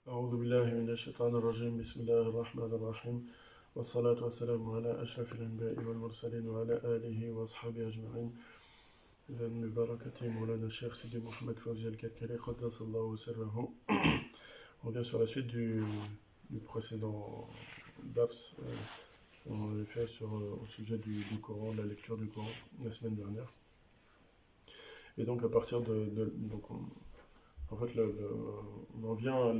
أعوذ بالله من الشيطان الرجيم بسم الله الرحمن الرحيم والصلاة والسلام على أشرف الأنبياء والمرسلين وعلى آله وأصحابه أجمعين إذا من بركة مولانا الشيخ سيدي محمد فوزي الكركري قدس الله سره. On vient sur la suite du précédent dars qu'on avait fait au sujet du Coran, la lecture du Coran la semaine dernière. Et donc à partir donc en fait, on en vient à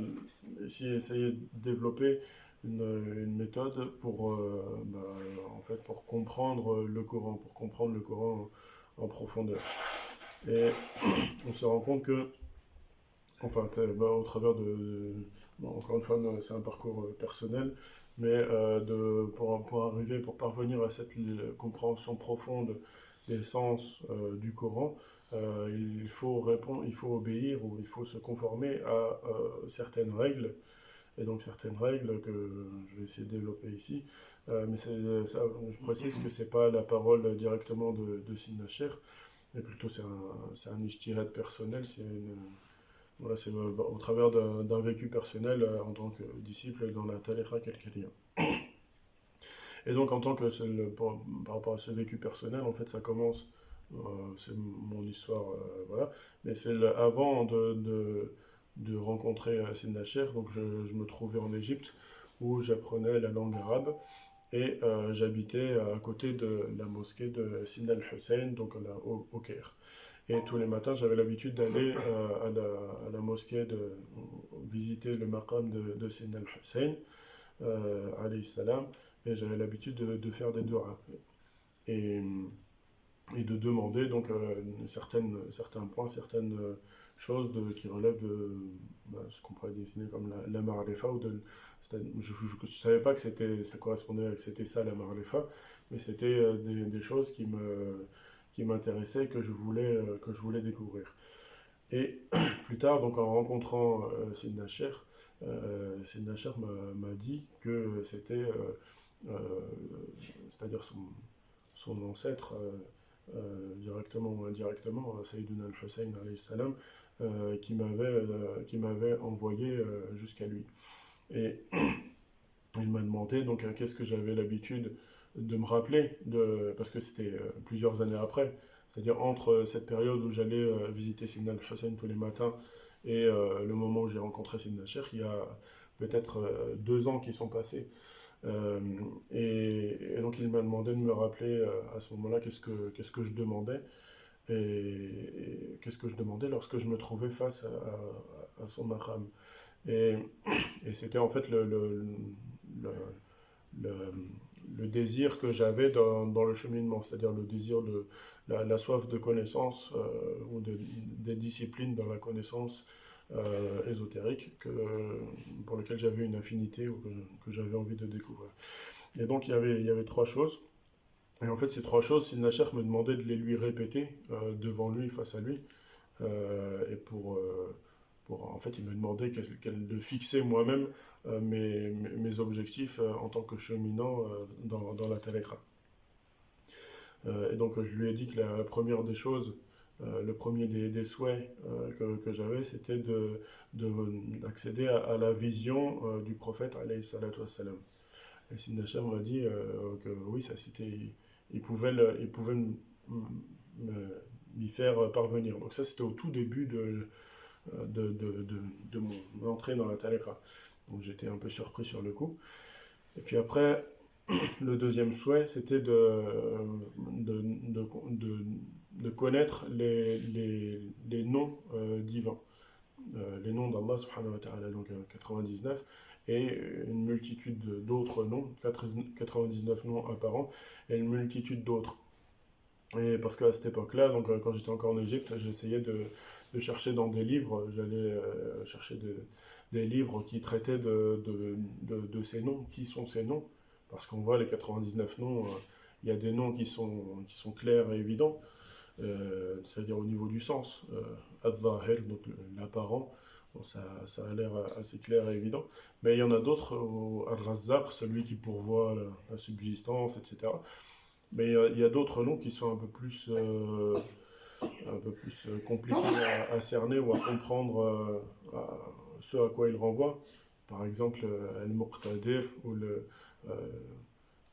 essayer de développer une méthode en fait, pour comprendre le Coran, en profondeur. Et on se rend compte que, enfin, au travers bon, encore une fois, c'est un parcours personnel, mais pour parvenir à cette compréhension profonde des sens du Coran, il faut obéir ou il faut se conformer à certaines règles, et donc certaines règles que je vais essayer de développer ici. Je précise que c'est pas la parole directement de Sidna Cheikh, mais plutôt c'est un ijtihad personnel, voilà, c'est au travers d'un vécu personnel en tant que disciple dans la tariqa Kalkaliya. Et donc en tant que par rapport à ce vécu personnel, en fait ça commence, c'est mon histoire, voilà, mais avant de rencontrer Sidna Cheikh, donc je me trouvais en Égypte où j'apprenais la langue arabe et j'habitais à côté de la mosquée de Sidna al-Hussein, donc là, au Caire. Et tous les matins, j'avais l'habitude d'aller à la mosquée, de visiter le maqam de Sidna al-Hussein, alayhi salam, et j'avais l'habitude de faire des du'a. Et, et de demander donc certains points, certaines choses qui relèvent de ce qu'on pourrait désigner comme la ma'arifa. Je ne savais pas que ça correspondait, que c'était ça la ma'arifa, mais c'était des choses qui m'intéressaient, que je voulais découvrir. Et plus tard, donc en rencontrant Sidna Cheikh m'a dit que c'était, c'est-à-dire son ancêtre, directement ou indirectement, Sayyiduna al-Hussein alayhi salam, qui m'avait envoyé jusqu'à lui. Et il m'a demandé donc qu'est-ce que j'avais l'habitude de me rappeler, parce que c'était plusieurs années après, c'est-à-dire entre cette période où j'allais visiter Sidna al-Hussein tous les matins et le moment où j'ai rencontré Sidna Cheikh, il y a peut-être 2 ans qui sont passés. Euh, et donc il m'a demandé de me rappeler à ce moment-là qu'est-ce que je demandais et qu'est-ce que je demandais lorsque je me trouvais face à son maqam. Et, et c'était en fait le, le, le désir que j'avais dans le cheminement, c'est-à-dire le désir la soif de connaissance des disciplines dans la connaissance ésotérique pour lequel j'avais une affinité ou que j'avais envie de découvrir. Et donc il y avait 3 choses. Et en fait, ces 3 choses, Sidna Cheikh me demandait de les lui répéter devant lui, face à lui. Et en fait, il me demandait de fixer moi-même mes objectifs en tant que cheminant dans la tariqa. Et donc, je lui ai dit que la première des choses, le premier des souhaits que j'avais, c'était d'accéder à la vision du prophète, alayhi salatu wassalam. Et Sidna Cheikh m'a dit que oui, ça c'était, il pouvait m'y faire parvenir. Donc ça, c'était au tout début de mon entrée dans la tariqa. Donc j'étais un peu surpris sur le coup. Et puis après, le deuxième souhait, c'était de connaître les noms divins, les noms d'Allah subhanahu wa ta'ala, donc 99, et une multitude d'autres noms, 99 noms apparents, et une multitude d'autres. Et parce qu'à cette époque-là, donc quand j'étais encore en Égypte, j'essayais de chercher dans des livres, j'allais chercher des livres qui traitaient de ces noms, qui sont ces noms, parce qu'on voit les 99 noms, il y a des noms qui sont clairs et évidents, c'est-à-dire au niveau du sens, Ad-Zahir, donc l'apparent, bon, ça a l'air assez clair et évident, mais il y en a d'autres, Ar-Razzaq, celui qui pourvoit la subsistance, etc. Mais il y a d'autres noms qui sont un peu plus compliqués à cerner ou à comprendre ce à quoi il renvoie. Par exemple, Al-Muqtadir, ou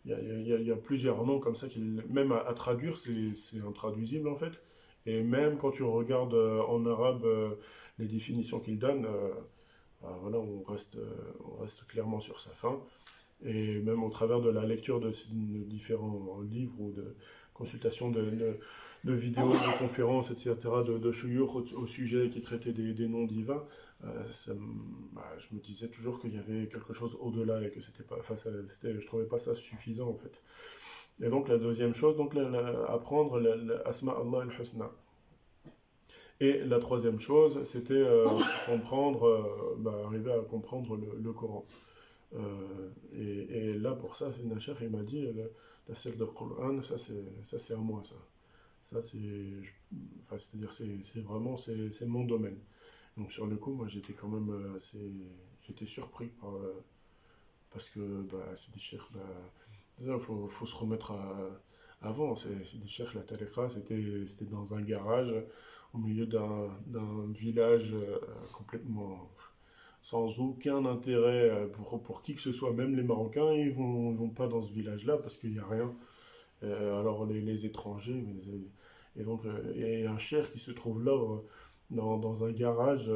il y a plusieurs noms comme ça, même à traduire, c'est intraduisible en fait. Et même quand tu regardes en arabe les définitions qu'il donne, voilà, on reste clairement sur sa fin. Et même au travers de la lecture de différents livres ou de consultations de vidéos, de conférences, etc., de shuyukh au sujet qui traitaient des noms divins, je me disais toujours qu'il y avait quelque chose au-delà et que c'était pas, enfin, je trouvais pas ça suffisant en fait. Et donc la deuxième chose, donc apprendre l'Asma Allah al-Husna. Et la troisième chose, c'était comprendre, arriver à comprendre le Coran. Et là, pour ça, c'est Nasher, il m'a dit, la celle de Coran, ça c'est à moi, ça. Ça, enfin, c'est-à-dire, c'est vraiment, c'est mon domaine. Donc sur le coup, moi, j'étais quand même j'étais surpris parce que c'est des cheikhs, déjà, faut se remettre avant. C'est des cheikhs, la tariqa, c'était dans un garage, au milieu d'un village complètement sans aucun intérêt pour qui que ce soit, même les Marocains, ils vont pas dans ce village-là parce qu'il n'y a rien. Alors les étrangers, et donc il y a un cheikh qui se trouve là dans un garage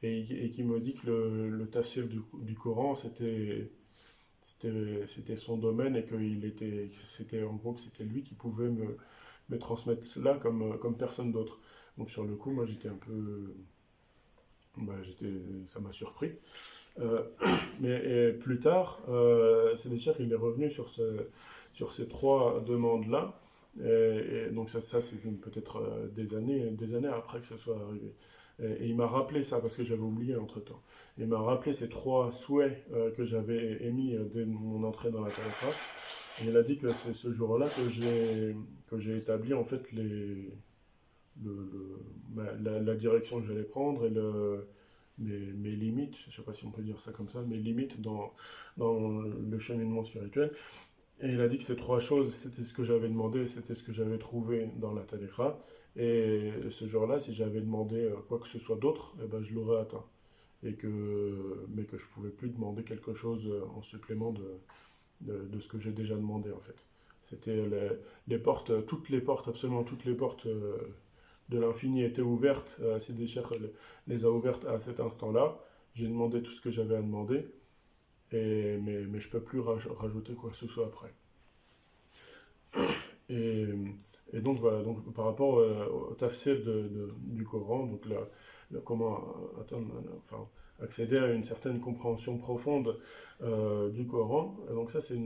et qui me dit que le tafsir du Coran c'était son domaine et c'était en gros que c'était lui qui pouvait me transmettre cela comme personne d'autre. Donc sur le coup, moi j'étais un peu ça m'a surpris. Euh, mais plus tard, Sénéchal, il est revenu sur ces trois demandes-là. Et donc ça c'est peut-être des années après que ça soit arrivé. Et il m'a rappelé ça parce que j'avais oublié entre-temps. Il m'a rappelé ces trois souhaits que j'avais émis dès mon entrée dans la tariqa. Et il a dit que c'est ce jour-là que j'ai établi en fait la direction que j'allais prendre et mes limites, je ne sais pas si on peut dire ça comme ça, mes limites dans le cheminement spirituel. Et il a dit que ces trois choses, c'était ce que j'avais demandé, c'était ce que j'avais trouvé dans la Tariqa. Et ce jour-là, si j'avais demandé quoi que ce soit d'autre, eh ben, je l'aurais atteint. Mais que je ne pouvais plus demander quelque chose en supplément de ce que j'ai déjà demandé en fait. C'était les portes, toutes les portes, absolument toutes les portes de l'infini étaient ouvertes. Sidi Cheikh les a ouvertes à cet instant-là. J'ai demandé tout ce que j'avais à demander, mais je ne peux plus rajouter quoi que ce soit après. Et, et donc voilà, donc, par rapport au tafsir du Coran, donc comment enfin, accéder à une certaine compréhension profonde du Coran. Et donc ça, c'est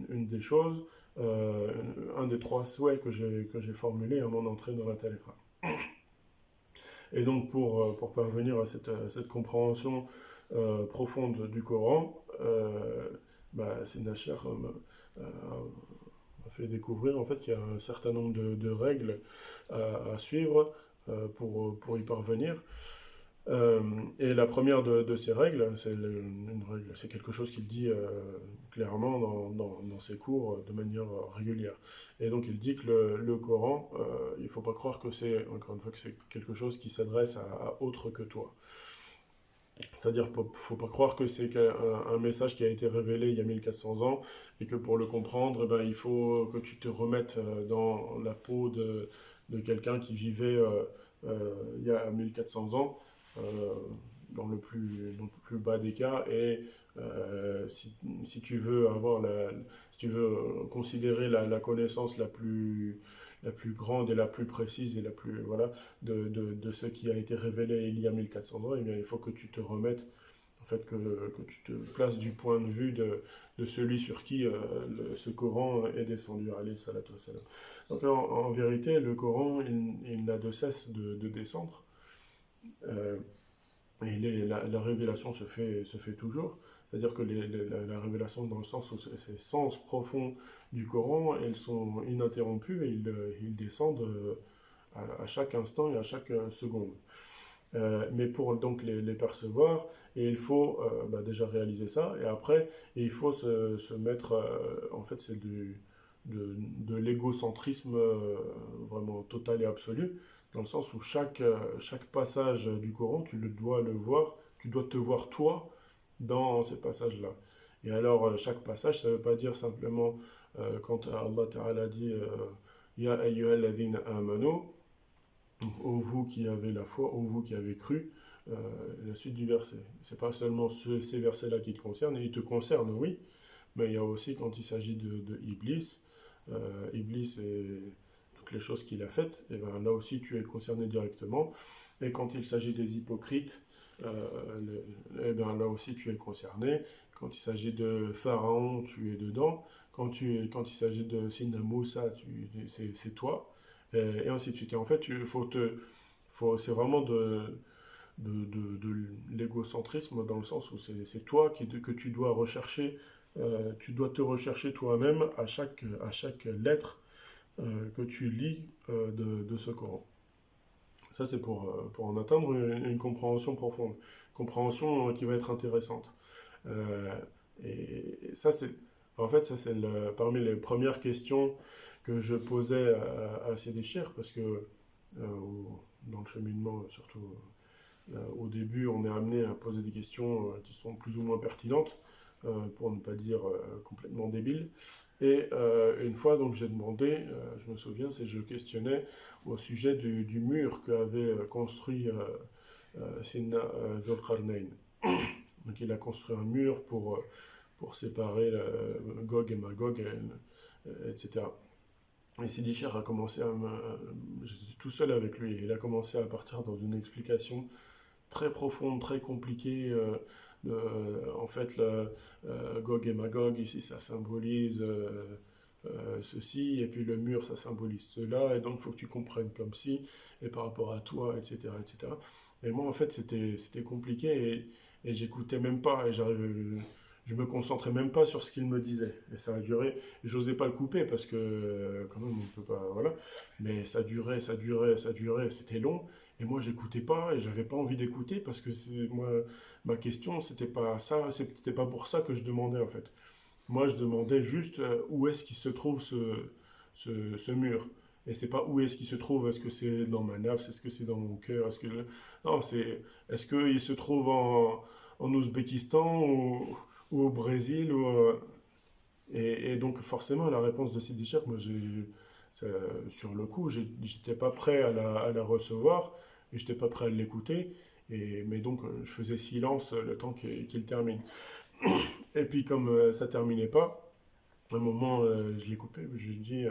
une des choses, un des trois souhaits que j'ai formulés à mon entrée dans la tariqa. Et donc pour parvenir à cette compréhension profonde du Coran, Sina Cheikh m'a fait découvrir en fait qu'il y a un certain nombre de règles à suivre pour y parvenir. Et la première de ces règles, c'est quelque chose qu'il dit clairement dans ses cours de manière régulière. Et donc il dit que le Coran, il ne faut pas croire que encore une fois, que c'est quelque chose qui s'adresse à autre que toi. C'est-à-dire qu'il ne faut pas croire que c'est un message qui a été révélé il y a 1400 ans et que pour le comprendre, eh ben, il faut que tu te remettes dans la peau de quelqu'un qui vivait il y a 1400 ans euh, dans le plus bas des cas. Et si tu veux si tu veux considérer la connaissance la plus grande et la plus précise et la plus voilà de ce qui a été révélé il y a 1400 ans, eh bien, il faut que tu te remettes en fait que tu te places du point de vue de celui sur qui ce Coran est descendu, alayhi salatu wassalam. Donc en vérité, le Coran, il n'a de cesse de descendre. Euh, et la révélation se fait toujours. C'est-à-dire que la révélation, dans le sens où ces sens profonds du Coran, elles sont ininterrompues et ils descendent à chaque instant et à chaque seconde. Mais pour donc les percevoir, et il faut déjà réaliser ça, et après, il faut se mettre, en fait, c'est de l'égocentrisme vraiment total et absolu, dans le sens où chaque passage du Coran, dois le voir, tu dois te voir toi dans ces passages-là. Et alors, chaque passage, ça ne veut pas dire simplement, quand Allah Ta'ala dit Ya ayyuhalladhina amanu, ô vous qui avez la foi, ô vous qui avez cru, la suite du verset. C'est pas seulement ces versets-là qui te concernent, et ils te concernent, oui, mais il y a aussi quand il s'agit de Iblis, Iblis et toutes les choses qu'il a faites, et ben là aussi tu es concerné directement. Et quand il s'agit des hypocrites, et ben là aussi tu es concerné. Quand il s'agit de Pharaon, tu es dedans. Quand il s'agit de Sina Moussa, c'est toi. Et ainsi de suite. Et en fait, c'est vraiment de l'égocentrisme dans le sens où c'est toi que tu dois rechercher, tu dois te rechercher toi-même à chaque lettre que tu lis de ce Coran. Ça, c'est pour en atteindre une compréhension profonde, compréhension qui va être intéressante. Euh, et ça, en fait, ça, parmi les premières questions que je posais à Sidi Cheikh, parce que dans le cheminement, surtout au début, on est amené à poser des questions qui sont plus ou moins pertinentes, pour ne pas dire complètement débiles. Et une fois, donc, j'ai demandé, je me souviens, je questionnais au sujet du mur qu'avait construit Sidna Dhul-Qarnayn. Donc, il a construit un mur pour séparer Gog et Magog, etc. Et Sidi Cheikh a commencé j'étais tout seul avec lui, et il a commencé à partir dans une explication très profonde, très compliquée. En fait, Gog et Magog, ici, ça symbolise ceci, et puis le mur, ça symbolise cela, et donc il faut que tu comprennes comme ci, et par rapport à toi, etc. etc. Et moi, en fait, c'était compliqué, et j'écoutais même pas, et je me concentrais même pas sur ce qu'il me disait. Et ça a duré, j'osais pas le couper, parce que, quand même, on peut pas, voilà, mais ça durait, ça durait, ça durait, c'était long, et moi, j'écoutais pas, et j'avais pas envie d'écouter, parce que moi, ma question, c'était pas ça, c'était pas pour ça que je demandais, en fait. Moi, je demandais juste où est-ce qu'il se trouve ce mur. Et c'est pas où est-ce qu'il se trouve, est-ce que c'est dans ma nafs, est-ce que c'est dans mon cœur, Non, est-ce qu'il se trouve en Ouzbékistan ou au Brésil et donc forcément, la réponse de Sidi Cheikh, moi, ça- sur le coup, j'étais pas prêt à la recevoir, et j'étais pas prêt à l'écouter, mais donc je faisais silence le temps qu'il termine. Et puis comme ça terminait pas, à un moment je l'ai coupé, je lui ai dit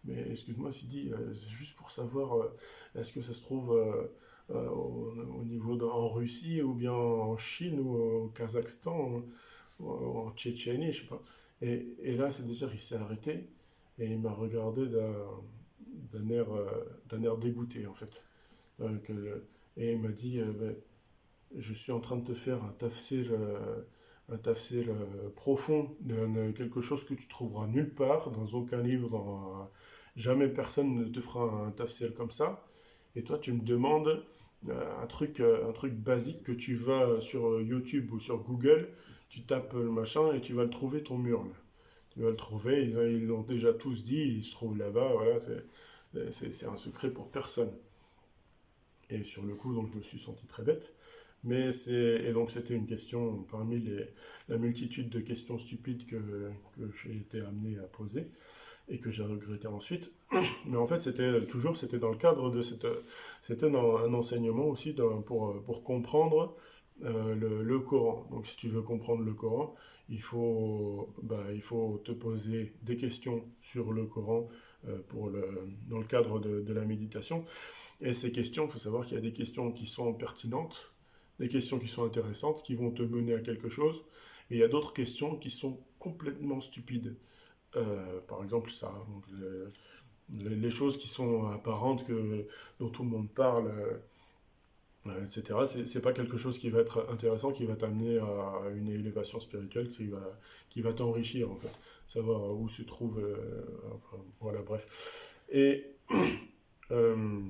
mais excuse-moi Sidi, c'est juste pour savoir est-ce que ça se trouve au niveau en Russie ou bien en Chine ou au Kazakhstan ou en Tchétchénie, je sais pas. Et là c'est déjà il s'est arrêté et il m'a regardé d'un air dégoûté en fait. Et il m'a dit ben, je suis en train de te faire un tafsir profond de quelque chose que tu trouveras nulle part, dans aucun livre, jamais personne ne te fera un tafsir comme ça. Et toi, tu me demandes un truc basique que tu vas sur YouTube ou sur Google, tu tapes le machin et tu vas le trouver ton mur là. Tu vas le trouver, ils l'ont déjà tous dit, il se trouve là-bas, voilà, c'est un secret pour personne. Et sur le coup, donc je me suis senti très bête. Et donc c'était une question parmi la multitude de questions stupides que j'ai été amené à poser et que j'ai regretté ensuite. Mais en fait, c'était dans le cadre c'était dans un enseignement aussi pour comprendre le Coran. Donc si tu veux comprendre le Coran, il faut te poser des questions sur le Coran dans le cadre de la méditation. Et ces questions, il faut savoir qu'il y a des questions qui sont pertinentes, des questions qui sont intéressantes, qui vont te mener à quelque chose, et il y a d'autres questions qui sont complètement stupides. Par exemple, ça, donc, les choses qui sont apparentes, dont tout le monde parle, etc. C'est pas quelque chose qui va être intéressant, qui va t'amener à une élévation spirituelle, qui va t'enrichir en fait, savoir où se trouve, enfin, voilà, bref. Et euh,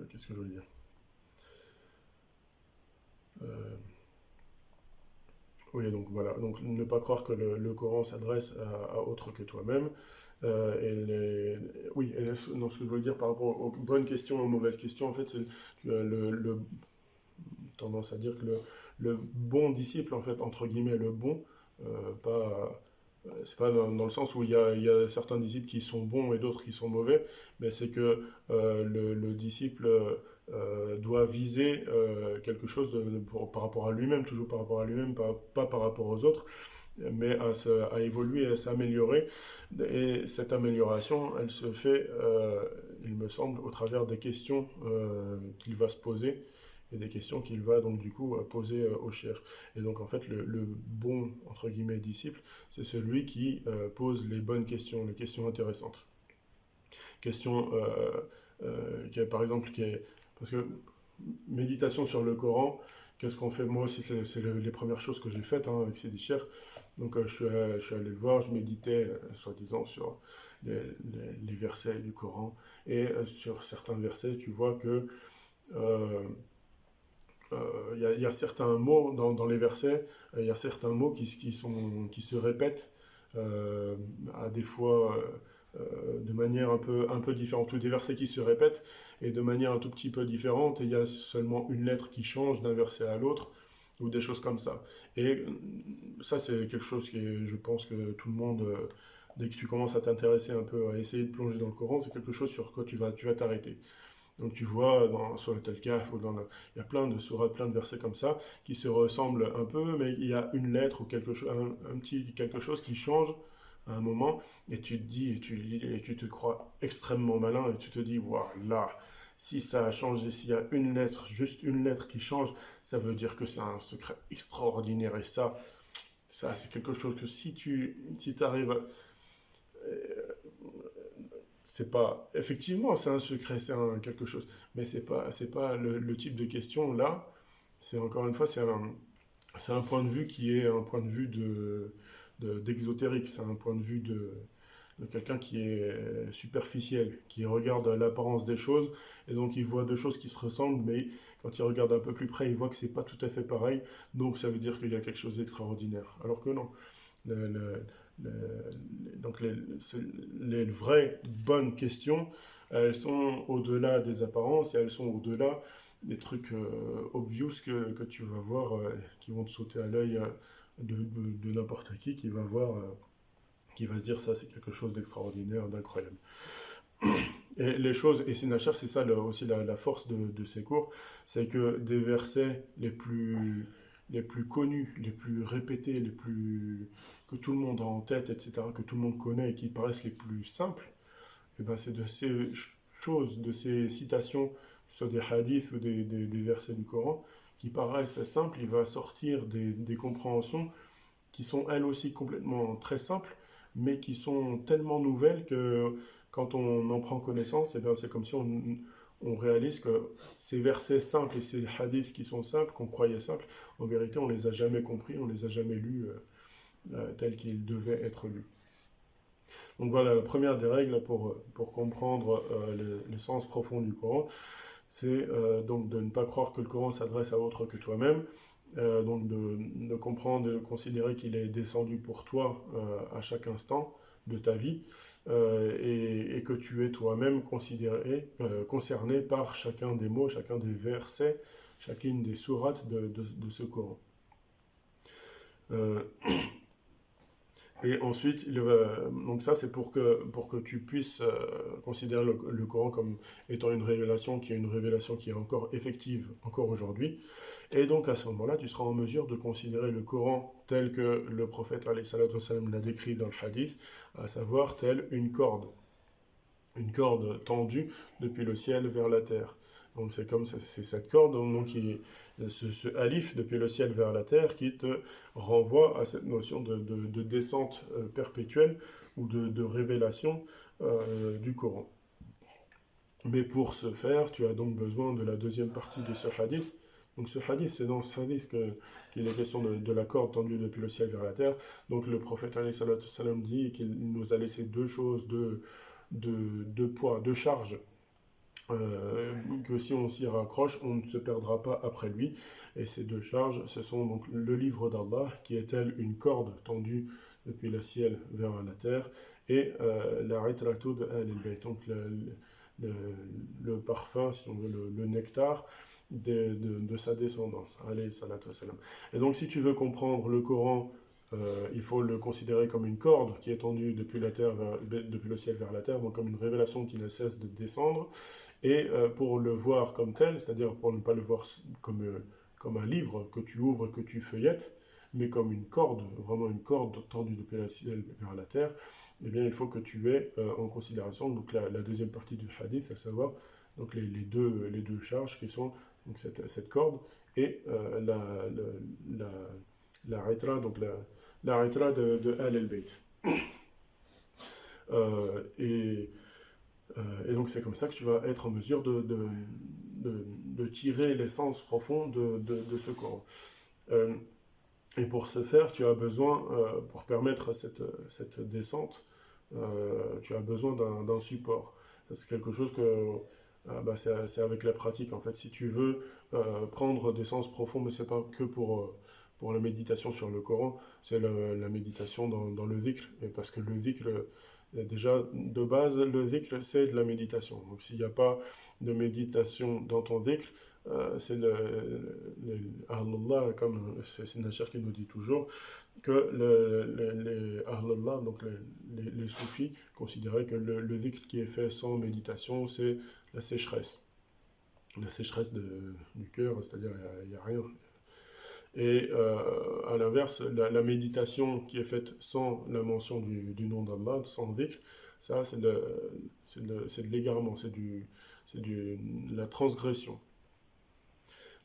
qu'est-ce que je veux dire? Euh, Oui, donc voilà. Donc ne pas croire que le Coran s'adresse à autre que toi-même. Oui, non, ce que je veux dire par rapport aux bonnes questions et aux mauvaises questions, en fait, c'est que tendance à dire que le bon disciple, en fait, entre guillemets, le bon, pas, c'est pas dans le sens où il y a certains disciples qui sont bons et d'autres qui sont mauvais, mais c'est que le disciple doit viser quelque chose par rapport à lui-même, toujours par rapport à lui-même, pas par rapport aux autres, mais à évoluer, à s'améliorer. Et cette amélioration, elle se fait, il me semble, au travers des questions qu'il va se poser et des questions qu'il va donc du coup poser au cher. Et donc en fait, le bon, entre guillemets, disciple, c'est celui qui pose les bonnes questions, les questions intéressantes. Questions, par exemple, parce que méditation sur le Coran, qu'est-ce qu'on fait? Moi aussi, c'est les premières choses que j'ai faites hein, avec Sidi Cher. Donc je suis allé le voir, je méditais soi-disant sur les versets du Coran. Et sur certains versets, tu vois que euh, y a certains mots dans les versets, il y a certains mots qui se répètent à des fois de manière un peu différente, ou des versets qui se répètent et de manière un tout petit peu différente, et il y a seulement une lettre qui change d'un verset à l'autre, ou des choses comme ça. Et ça, c'est quelque chose qui je pense que tout le monde, dès que tu commences à t'intéresser un peu, à essayer de plonger dans le Coran, c'est quelque chose sur quoi tu vas t'arrêter. Donc tu vois, sur le Telkaf, il y a plein de sourates, plein de versets comme ça, qui se ressemblent un peu, mais il y a une lettre ou quelque chose, un petit quelque chose qui change à un moment, et tu te dis, et tu te crois extrêmement malin, et tu te dis, waouh, là, si ça a changé, s'il y a une lettre, juste une lettre qui change, ça veut dire que c'est un secret extraordinaire, et ça c'est quelque chose que si tu arrives c'est pas effectivement c'est un secret quelque chose mais c'est pas le type de question là c'est encore une fois c'est un point de vue qui est un point de vue d'exotérique c'est un point de vue de quelqu'un qui est superficiel qui regarde l'apparence des choses et donc il voit deux choses qui se ressemblent mais quand il regarde un peu plus près il voit que c'est pas tout à fait pareil donc ça veut dire qu'il y a quelque chose d'extraordinaire alors que non le, le- donc les vraies bonnes questions, elles sont au-delà des apparences et elles sont au-delà des trucs obvious que tu vas voir, qui vont te sauter à l'œil de n'importe qui va voir, qui va se dire ça c'est quelque chose d'extraordinaire, d'incroyable. Et les choses, et Sinachar, c'est ça aussi la force de ces cours, c'est que des versets les plus connus, les plus répétés, que tout le monde a en tête, etc., que tout le monde connaît et qui paraissent les plus simples, et ben c'est de ces choses, de ces citations, soit des hadiths ou des versets du Coran, qui paraissent simples, il va sortir des compréhensions qui sont elles aussi complètement très simples, mais qui sont tellement nouvelles que quand on en prend connaissance, eh bien, c'est comme si on réalise que ces versets simples et ces hadiths qui sont simples, qu'on croyait simples, en vérité, on les a jamais compris, on les a jamais lus tels qu'ils devaient être lus. Donc voilà, la première des règles pour comprendre le sens profond du Coran, c'est donc de ne pas croire que le Coran s'adresse à autre que toi-même, donc de comprendre, de considérer qu'il est descendu pour toi à chaque instant de ta vie, et que tu es toi-même concerné par chacun des mots, chacun des versets, chacune des sourates de ce Coran. Euh, Et ensuite, donc ça c'est pour que tu puisses considérer le Coran comme étant une révélation qui est encore effective, encore aujourd'hui. Et donc à ce moment-là, tu seras en mesure de considérer le Coran tel que le prophète alayhi salatu wassalam, l'a décrit dans le hadith, à savoir tel une corde tendue depuis le ciel vers la terre. Donc c'est comme c'est cette corde donc, ce alif depuis le ciel vers la terre qui te renvoie à cette notion de descente perpétuelle ou de révélation du Coran. Mais pour ce faire, tu as donc besoin de la deuxième partie de ce hadith. Donc ce hadith, c'est dans ce hadith qu'il est question de la corde tendue depuis le ciel vers la terre. Donc le prophète alayhi salatu salam dit qu'il nous a laissé deux choses, deux poids, deux charges que si on s'y raccroche, on ne se perdra pas après lui. Et ces deux charges, ce sont donc le livre d'Allah, qui est tel une corde tendue depuis le ciel vers la terre, et la itratu de Ahl al-Bayt, donc le parfum, si on veut, le nectar de sa descendance, alayhi salatu wassalam. Et donc si tu veux comprendre le Coran, il faut le considérer comme une corde qui est tendue depuis la terre depuis le ciel vers la terre, donc comme une révélation qui ne cesse de descendre, et pour le voir comme tel, c'est-à-dire pour ne pas le voir comme un livre que tu ouvres, que tu feuillettes, mais comme une corde, vraiment une corde tendue depuis le ciel vers la terre, eh bien il faut que tu aies en considération donc la deuxième partie du hadith, à savoir donc les deux charges qui sont donc cette corde et la ritra, donc la ritra de Al al-Bayt. Et donc c'est comme ça que tu vas être en mesure de tirer l'essence profonde de ce Coran. Et pour ce faire, tu as besoin, pour permettre cette descente, tu as besoin d'un support. Ça, c'est quelque chose que c'est avec la pratique. En fait, si tu veux prendre des sens profonds, mais c'est pas que pour la méditation sur le Coran, c'est la méditation dans le dhikr. Et parce que le dhikr, déjà, de base, le dhikr, c'est de la méditation. Donc, s'il n'y a pas de méditation dans ton dhikr, c'est Ahlullah, comme c'est Nachir qui nous dit toujours, que les Ahlullah, donc les soufis, considéraient que le dhikr qui est fait sans méditation, c'est la sécheresse. La sécheresse du cœur, c'est-à-dire il n'y a rien. Et à l'inverse, la méditation qui est faite sans la mention du nom d'Allah, sans dhikr, ça c'est de l'égarement, c'est de la transgression.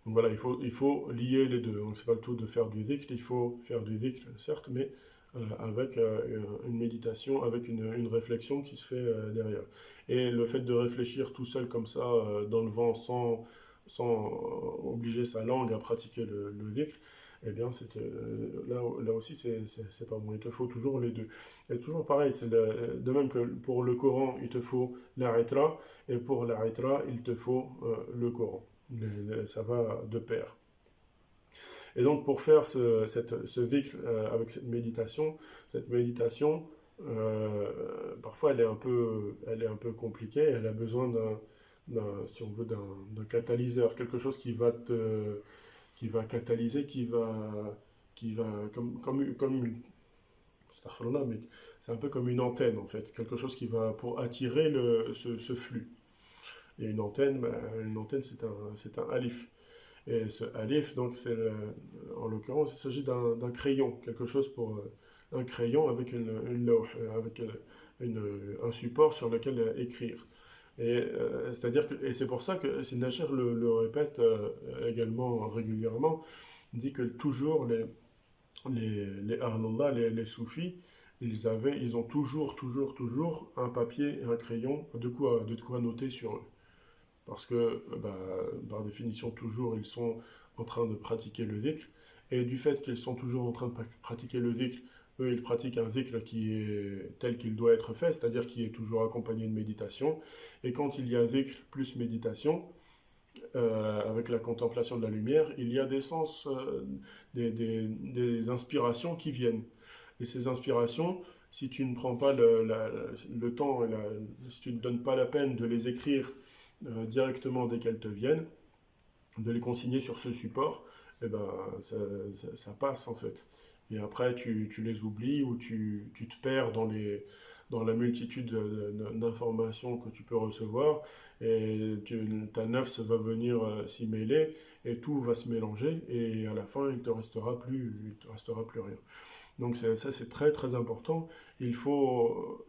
Donc voilà, il faut lier les deux. Donc c'est pas le tout de faire du dhikr, il faut faire du dhikr, certes, mais avec une méditation, avec une réflexion qui se fait derrière. Et le fait de réfléchir tout seul comme ça, dans le vent, sans obliger sa langue à pratiquer le dhikr, eh bien là aussi c'est pas bon. Il te faut toujours les deux. Et toujours pareil, c'est de même que pour le Coran, il te faut la itra, et pour la itra, il te faut le Coran. Ça va de pair. Et donc pour faire ce dhikr avec cette méditation, parfois elle est un peu compliquée, elle a besoin si on veut, d'un catalyseur, quelque chose qui va catalyser, qui va comme mais c'est un peu comme une antenne en fait, quelque chose qui va pour attirer ce flux. Et une antenne, c'est un alif. Et ce alif, donc, en l'occurrence, il s'agit d'un crayon, quelque chose pour un crayon avec une lawh, avec un support sur lequel écrire. Et et c'est pour ça que Sinachir le répète également régulièrement, il dit que toujours les Ahlullah, les soufis, ils ont toujours un papier et un crayon, de quoi noter sur eux. Parce que, par définition, toujours, ils sont en train de pratiquer le dhikr. Et du fait qu'ils sont toujours en train de pratiquer le dhikr, eux, ils pratiquent un dhikr qui est tel qu'il doit être fait, c'est-à-dire qui est toujours accompagné de méditation. Et quand il y a dhikr plus méditation, avec la contemplation de la lumière, il y a des sens, des inspirations qui viennent. Et ces inspirations, si tu ne prends pas le temps, si tu ne donnes pas la peine de les écrire directement dès qu'elles te viennent, de les consigner sur ce support, et ça passe en fait. Et après, tu les oublies ou tu te perds dans la multitude d'informations que tu peux recevoir et ta nafs va venir s'y mêler et tout va se mélanger et à la fin, il te restera plus rien. Donc ça c'est très très important. Il faut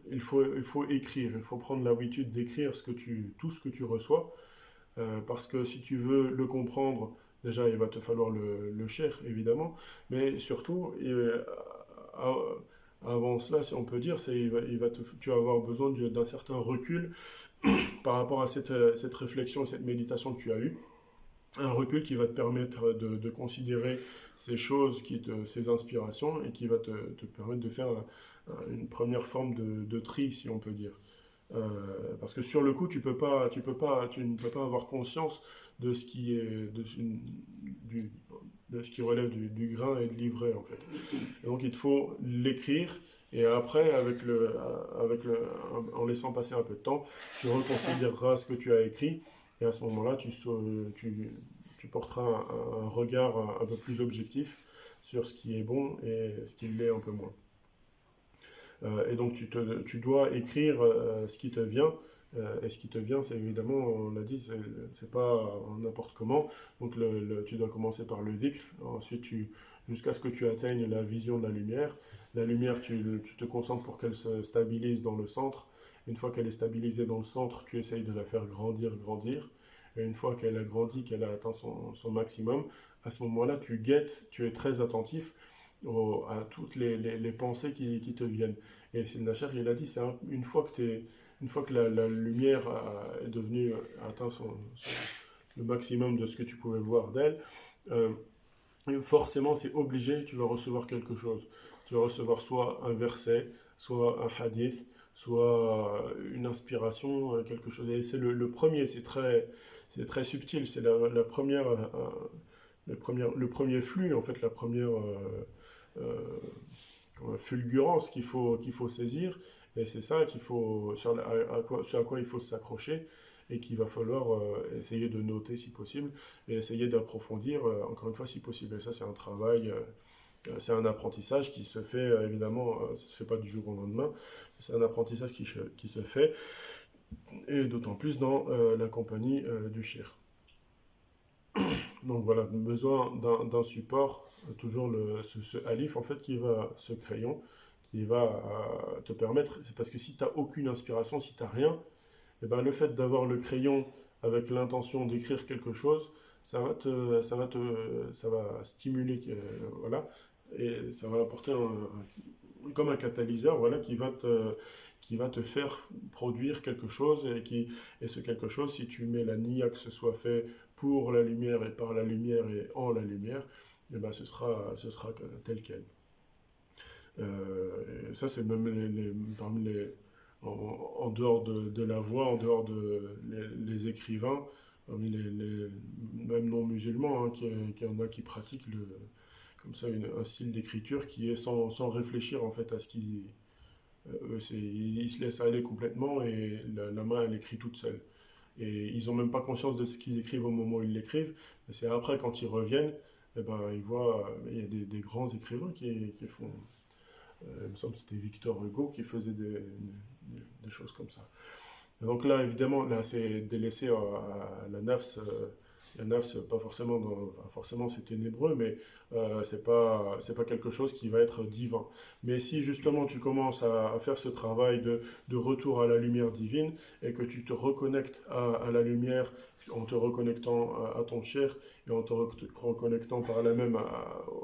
écrire, il faut prendre l'habitude d'écrire tout ce que tu reçois, parce que si tu veux le comprendre, déjà il va te falloir le cher évidemment, mais surtout avant cela, si on peut dire, tu vas avoir besoin d'un certain recul par rapport à cette réflexion, cette méditation que tu as eue. Un recul qui va te permettre de considérer ces choses, ces inspirations, et qui va te permettre de faire une première forme de tri, si on peut dire. Parce que sur le coup, tu ne peux pas avoir conscience de ce qui est de ce qui relève du grain et de l'ivraie en fait. Et donc il te faut l'écrire Et après, en laissant passer un peu de temps, tu reconsidéreras ce que tu as écrit, et à ce moment-là, tu porteras un regard un peu plus objectif sur ce qui est bon et ce qui l'est un peu moins. Et donc tu dois écrire ce qui te vient. Et ce qui te vient, c'est évidemment, on l'a dit, c'est pas n'importe comment. Donc tu dois commencer par le dhikr. Ensuite, jusqu'à ce que tu atteignes la vision de la lumière. La lumière, tu te concentres pour qu'elle se stabilise dans le centre. Une fois qu'elle est stabilisée dans le centre, tu essayes de la faire grandir, grandir. Et une fois qu'elle a grandi, qu'elle a atteint son maximum, à ce moment-là, tu guettes, tu es très attentif à toutes les pensées qui te viennent. Et c'est Nacher, il a dit, une fois que la lumière est devenue, a atteint le maximum de ce que tu pouvais voir d'elle, euh, forcément c'est obligé, tu vas recevoir quelque chose. Tu vas recevoir soit un verset, soit un hadith, soit une inspiration, quelque chose. Et c'est le premier, c'est très subtil, c'est la première, le premier flux, en fait, la première fulgurance qu'il faut saisir, et c'est ça sur à quoi il faut s'accrocher, et qu'il va falloir essayer de noter si possible, et essayer d'approfondir, encore une fois, si possible. Et ça, c'est un travail, c'est un apprentissage qui se fait, évidemment, ça se fait pas du jour au lendemain, c'est un apprentissage qui se fait, et d'autant plus dans la compagnie du shir. Donc voilà, besoin d'un support, toujours ce alif en fait ce crayon, qui va te permettre, c'est parce que si tu n'as aucune inspiration, si tu n'as rien, et ben le fait d'avoir le crayon avec l'intention d'écrire quelque chose, ça va stimuler, voilà, et ça va apporter comme un catalyseur, voilà, qui va te faire produire quelque chose et ce quelque chose, si tu mets la nia que ce soit fait pour la lumière et par la lumière et en la lumière, et ben ce sera tel quel. Et ça, c'est même parmi en dehors de la voix, en dehors les écrivains, parmi même non musulmans, hein, qui en a qui pratiquent comme ça un style d'écriture qui est sans réfléchir en fait à ce qu'ils ils se laissent aller complètement et la main elle écrit toute seule. Et ils n'ont même pas conscience de ce qu'ils écrivent au moment où ils l'écrivent. Mais c'est après, quand ils reviennent, eh ben, ils voient, il y a des grands écrivains qui font. Il me semble que c'était Victor Hugo qui faisait des choses comme ça. Et donc là, évidemment, là, c'est délaissé à la nafs. La nafs, pas forcément, forcément c'est ténébreux, mais c'est pas quelque chose qui va être divin. Mais si justement tu commences à faire ce travail de retour à la lumière divine et que tu te reconnectes à la lumière en te reconnectant à ton cher et en te reconnectant par là même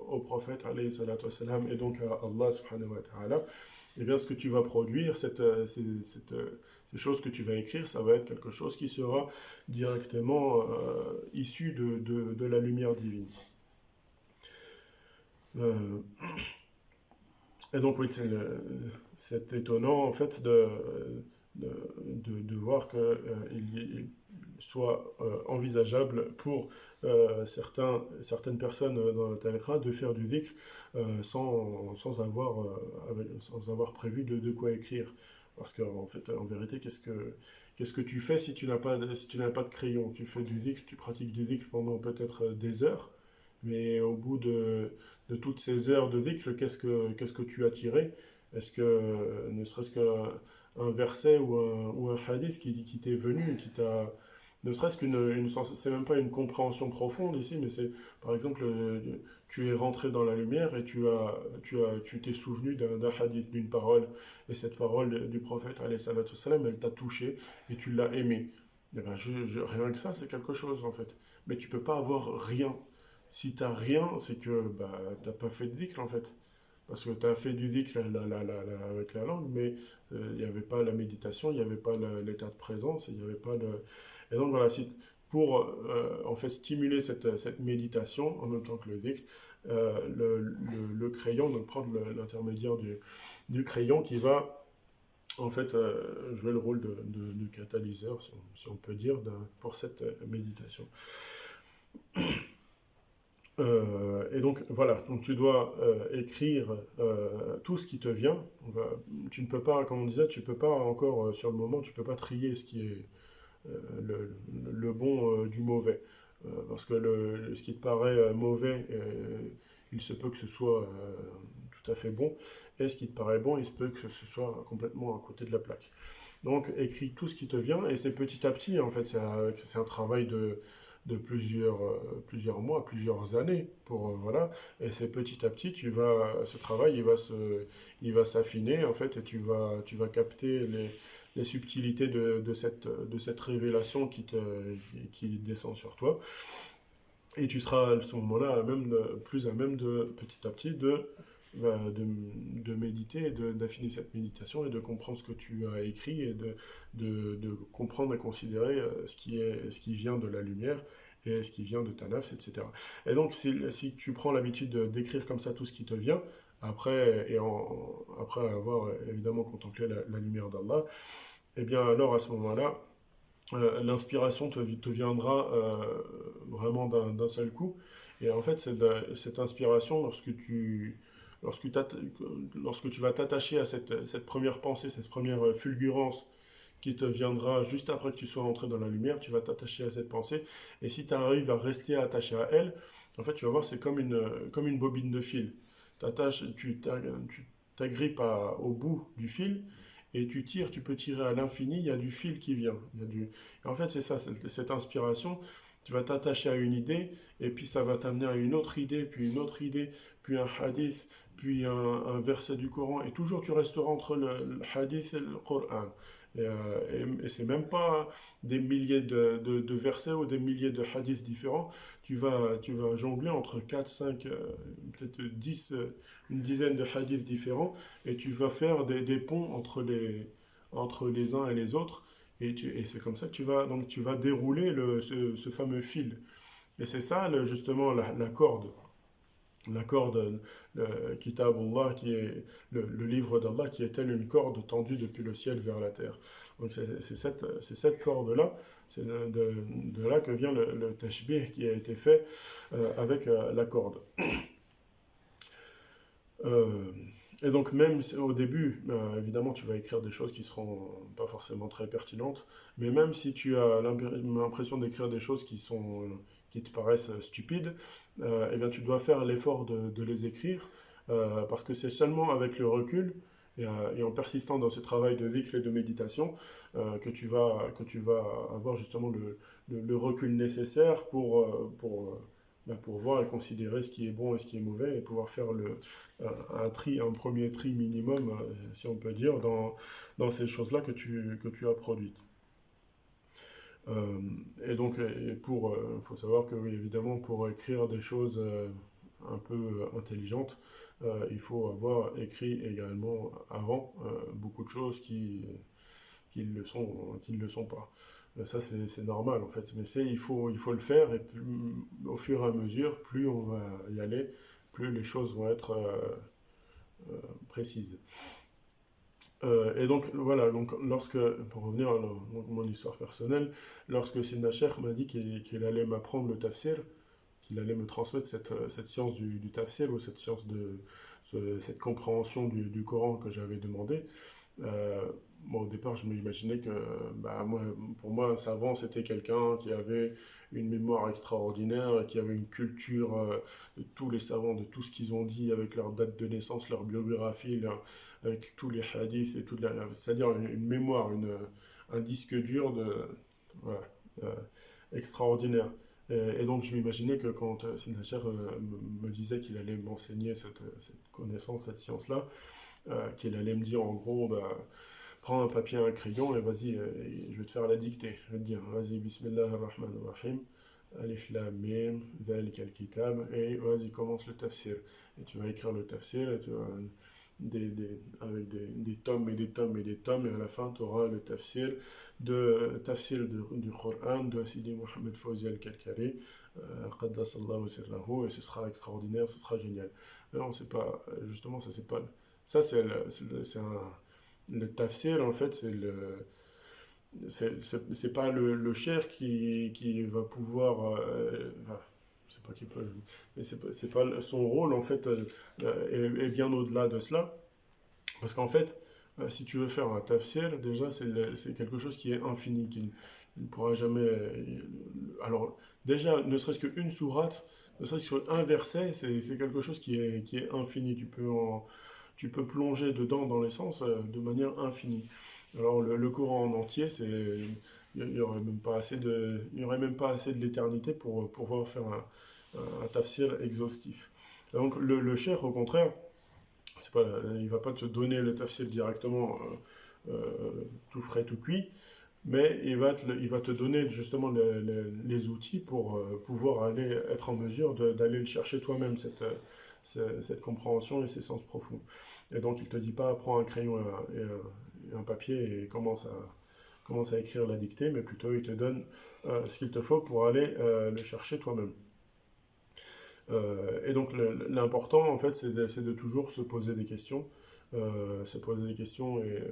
au prophète alayhi salatu wassalam, et donc à Allah subhanahu wa ta'ala, eh bien ce que tu vas produire, ces choses que tu vas écrire, ça va être quelque chose qui sera directement issu de la lumière divine. Euh, et donc oui, c'est étonnant en fait de voir qu'il soit envisageable pour certaines personnes dans la tariqa de faire du dhikr sans avoir prévu de quoi écrire. Parce qu'en fait, en vérité, qu'est-ce que tu fais si tu n'as pas, si tu n'as pas de crayon? Tu fais du dhikr, tu pratiques du dhikr pendant peut-être des heures, mais au bout de toutes ces heures de dhikr, qu'est-ce que tu as tiré? Est-ce que, ne serait-ce qu'un verset ou un hadith qui t'est venu, qui t'a. Ne serait-ce c'est même pas une compréhension profonde ici, mais c'est, par exemple, tu es rentré dans la lumière et tu t'es souvenu d'un hadith, d'une parole, et cette parole du prophète, alayhi salatu wassalam, elle t'a touché et tu l'as aimé. Eh ben, rien que ça, c'est quelque chose en fait. Mais tu peux pas avoir rien. Si t'as rien, c'est que bah, t'as pas fait de dhikr en fait. Parce que tu as fait du dhikr avec la langue, mais il n'y avait pas la méditation, il n'y avait pas l'état de présence, il n'y avait pas le. Et donc voilà, pour en fait stimuler cette méditation en même temps que le dhikr, le crayon, donc prendre l'intermédiaire du crayon qui va en fait jouer le rôle de catalyseur, si on peut dire, pour cette méditation. Et donc voilà, donc tu dois écrire tout ce qui te vient. Tu ne peux pas, comme on disait, tu peux pas encore sur le moment, tu peux pas trier ce qui est le bon du mauvais. Parce que ce qui te paraît mauvais, il se peut que ce soit tout à fait bon, et ce qui te paraît bon, il se peut que ce soit complètement à côté de la plaque. Donc écris tout ce qui te vient, et c'est petit à petit, en fait, c'est un travail de plusieurs mois, plusieurs années, pour, voilà, et c'est petit à petit, ce travail, il va s'affiner, en fait, et tu vas capter les subtilités de cette révélation qui descend sur toi. Et tu seras à ce moment-là plus à même petit à petit de méditer, d'affiner cette méditation et de comprendre ce que tu as écrit et de comprendre et considérer ce qui vient de la lumière et ce qui vient de ta nafs, etc. Et donc, si tu prends l'habitude d'écrire comme ça tout ce qui te vient, après avoir évidemment contemplé la lumière d'Allah, eh bien alors à ce moment-là, l'inspiration te viendra vraiment d'un seul coup. Et en fait, cette inspiration, lorsque, lorsque tu vas t'attacher à cette première pensée, cette première fulgurance qui te viendra juste après que tu sois entré dans la lumière, tu vas t'attacher à cette pensée. Et si tu arrives à rester attaché à elle, en fait, tu vas voir, c'est comme une bobine de fil. Tu t'agrippes au bout du fil et tu tires, tu peux tirer à l'infini, il y a du fil qui vient. Et en fait, c'est ça, cette inspiration, tu vas t'attacher à une idée, et puis ça va t'amener à une autre idée, puis une autre idée, puis un hadith, puis un verset du Coran, et toujours tu resteras entre le hadith et le Coran. Et c'est même pas des milliers de versets ou des milliers de hadiths différents. Tu vas jongler entre 4 5 peut-être 10 une dizaine de hadiths différents, et tu vas faire des ponts entre les uns et les autres. Et c'est comme ça que tu vas dérouler ce fameux fil. Et c'est ça, justement, la corde. La corde, le Kitab Allah, qui est le livre d'Allah, qui est telle une corde tendue depuis le ciel vers la terre. Donc c'est cette corde-là, c'est de là que vient le tashbih qui a été fait avec la corde. Euh, et donc même au début, évidemment, tu vas écrire des choses qui seront pas forcément très pertinentes, mais même si tu as l'impression d'écrire des choses qui te paraissent stupides, eh bien tu dois faire l'effort de les écrire, parce que c'est seulement avec le recul et en persistant dans ce travail de zikr et de méditation que tu vas avoir justement le recul nécessaire pour voir et considérer ce qui est bon et ce qui est mauvais et pouvoir faire un premier tri minimum, si on peut dire, dans ces choses-là que tu as produites. Euh, et donc, faut savoir que oui, évidemment, pour écrire des choses un peu intelligentes, il faut avoir écrit également avant beaucoup de choses qui ne le sont pas. Ça, c'est normal en fait, mais il faut le faire et au fur et à mesure, plus on va y aller, plus les choses vont être précises. Et donc voilà, donc pour revenir à mon histoire personnelle, lorsque Sidna Sheikh m'a dit qu'il allait m'apprendre le tafsir, qu'il allait me transmettre cette science du tafsir ou cette science cette compréhension du Coran que j'avais demandé, euh, bon, au départ, je m'imaginais que pour moi, un savant, c'était quelqu'un qui avait une mémoire extraordinaire, qui avait une culture de tous les savants, de tout ce qu'ils ont dit, avec leur date de naissance, leur biographie, avec tous les hadiths, c'est-à-dire une mémoire, un disque dur voilà, euh, extraordinaire. Et donc, je m'imaginais que quand Sinacher me disait qu'il allait m'enseigner cette connaissance, cette science-là, qu'il allait me dire en gros, bah, prends un papier et un crayon et vas-y, je vais te faire la dictée. Je vais te dire, vas-y, Bismillah ar-Rahman ar-Rahim, Alif Lam Mim, Dhalik al-Kitab, et vas-y, commence le tafsir. Et tu vas écrire le tafsir, et tu vas, avec des tomes et des tomes et des tomes, et à la fin, tu auras le tafsir du Coran de Sidi Mohamed Fawzi al-Kalkari, Qaddasallahu sirrahu, et ce sera extraordinaire, ce sera génial. Mais non, c'est pas, justement, ça c'est pas, ça le tafsir, en fait, c'est pas le cher qui va pouvoir. Enfin, c'est pas qu'il peut, mais c'est pas son rôle en fait est bien au-delà de cela, parce qu'en fait, si tu veux faire un tafsir, déjà c'est quelque chose qui est infini, qui ne pourra jamais. Alors déjà, ne serait-ce qu'une sourate, ne serait-ce qu'un verset, c'est quelque chose qui est infini. Tu peux plonger dedans dans l'essence de manière infinie. Alors le Coran en entier, il y aurait même pas assez il y aurait même pas assez de l'éternité pour pouvoir faire un tafsir exhaustif. Donc le cheikh, au contraire, c'est pas, il va pas te donner le tafsir directement tout frais, tout cuit, mais il va te donner justement les outils pour pouvoir aller être en mesure d'aller le chercher toi-même, cette compréhension et ces sens profonds. Et donc il te dit pas prends un crayon et un papier et commence à écrire la dictée, mais plutôt il te donne ce qu'il te faut pour aller le chercher toi-même. Et donc l'important en fait c'est de toujours se poser des questions, et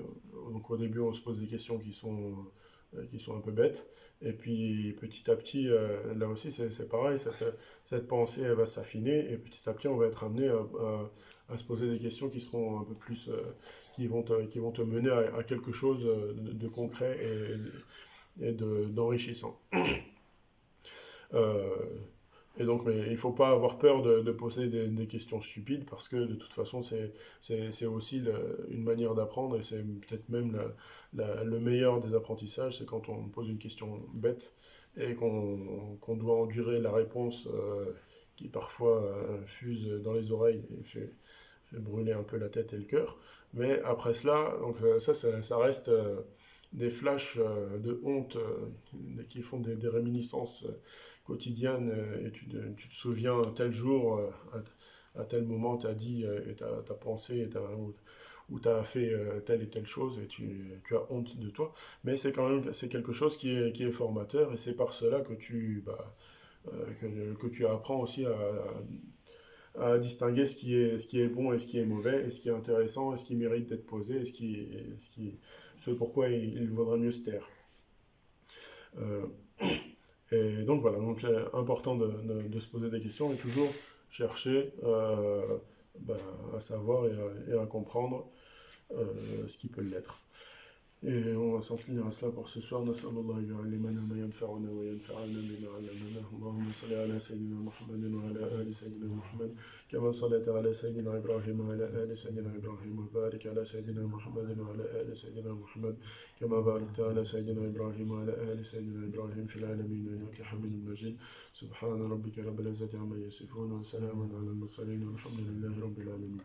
donc au début on se pose des questions qui sont un peu bêtes, et puis petit à petit là aussi c'est pareil, cette pensée elle va s'affiner, et petit à petit on va être amené à se poser des questions qui seront un peu plus qui vont te mener à quelque chose de concret d'enrichissant. Euh, Et donc, mais il ne faut pas avoir peur de poser des questions stupides, parce que de toute façon, c'est aussi une manière d'apprendre, et c'est peut-être même le meilleur des apprentissages, c'est quand on pose une question bête et qu'on doit endurer la réponse qui parfois fuse dans les oreilles et fait brûler un peu la tête et le cœur. Mais après cela, donc, ça reste des flashs de honte qui font des réminiscences quotidiennes, et tu te souviens tel jour, à tel moment, tu as dit et tu as pensé, ou tu as fait telle et telle chose, et tu as honte de toi. Mais c'est quelque chose qui est formateur, et c'est par cela que tu apprends aussi à distinguer ce qui est bon et ce qui est mauvais, et ce qui est intéressant et ce qui mérite d'être posé, ce pourquoi il vaudrait mieux se taire. Euh, et donc voilà, donc important de se poser des questions et toujours chercher à savoir et à comprendre ce qui peut l'être. Et on va s'en tenir à cela pour ce soir. Nas'Allah yu'allimana ma yanfa'una wa yanfa'ana bima 'allamana. Allahumma salli ala sayyidina Muhammadin wa ala ali sayyidina Muhammad. كما صليت على سيدنا إبراهيم وعلى آل سيدنا إبراهيم وبارك على سيدنا محمد وعلى آل سيدنا محمد كما باركت على سيدنا إبراهيم وعلى آل سيدنا إبراهيم في العالمين إنك حميد مجيد سبحان ربك رب العزة عما يصفون وسلام على المرسلين والحمد لله رب العالمين.